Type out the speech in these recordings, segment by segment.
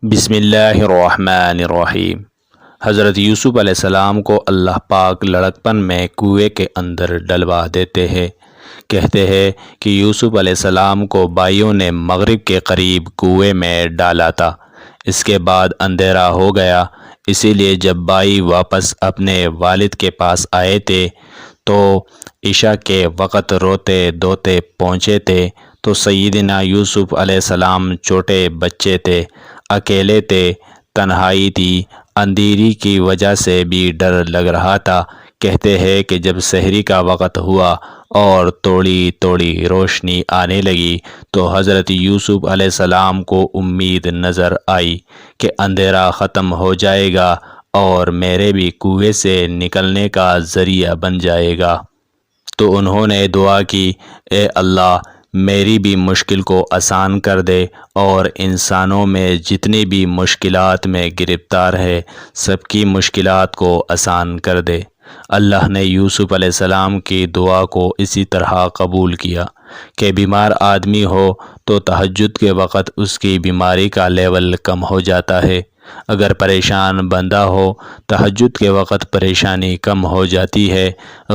بسم اللہ الرحمن الرحیم۔ حضرت یوسف علیہ السلام کو اللہ پاک لڑکپن میں کنویں کے اندر ڈلوا دیتے ہیں۔ کہتے ہیں کہ یوسف علیہ السلام کو بھائیوں نے مغرب کے قریب کنویں میں ڈالا تھا۔ اس کے بعد اندھیرا ہو گیا، اسی لیے جب بھائی واپس اپنے والد کے پاس آئے تھے تو عشاء کے وقت روتے دھوتے پہنچے تھے تو سیدنا یوسف علیہ السلام چھوٹے بچے تھے، اکیلے تھے، تنہائی تھی، اندھیری کی وجہ سے بھی ڈر لگ رہا تھا۔ کہتے ہیں کہ جب سحری کا وقت ہوا اور تھوڑی تھوڑی روشنی آنے لگی تو حضرت یوسف علیہ السلام کو امید نظر آئی کہ اندھیرا ختم ہو جائے گا اور میرے بھی کنویں سے نکلنے کا ذریعہ بن جائے گا۔ تو انہوں نے دعا کی، اے اللہ میری بھی مشکل کو آسان کر دے اور انسانوں میں جتنی بھی مشکلات میں گرفتار ہے سب کی مشکلات کو آسان کر دے۔ اللہ نے یوسف علیہ السلام کی دعا کو اسی طرح قبول کیا کہ بیمار آدمی ہو تو تہجد کے وقت اس کی بیماری کا لیول کم ہو جاتا ہے، اگر پریشان بندہ ہو تہجد کے وقت پریشانی کم ہو جاتی ہے،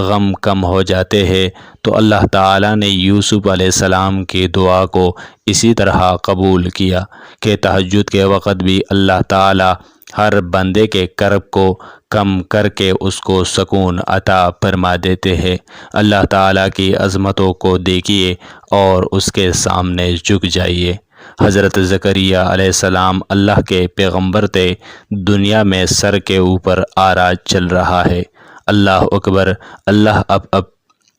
غم کم ہو جاتے ہیں۔ تو اللہ تعالیٰ نے یوسف علیہ السلام کی دعا کو اسی طرح قبول کیا کہ تہجد کے وقت بھی اللہ تعالیٰ ہر بندے کے کرب کو کم کر کے اس کو سکون عطا فرما دیتے ہیں۔ اللہ تعالیٰ کی عظمتوں کو دیکھیے اور اس کے سامنے جھک جائیے۔ حضرت زکریا علیہ السلام اللہ کے پیغمبر تھے، دنیا میں سر کے اوپر آراج چل رہا ہے۔ اللہ اکبر۔ اللہ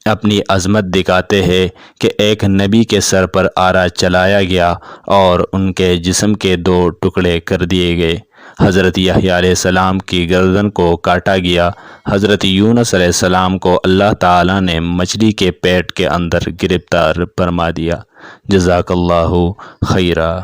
اپنی عظمت دکھاتے ہیں کہ ایک نبی کے سر پر آراج چلایا گیا اور ان کے جسم کے 2 ٹکڑے کر دیے گئے۔ حضرت یحییٰ علیہ السلام کی گردن کو کاٹا گیا۔ حضرت یونس علیہ السلام کو اللہ تعالیٰ نے مچھلی کے پیٹ کے اندر گرفتار فرما دیا۔ جزاک اللہ خیرا۔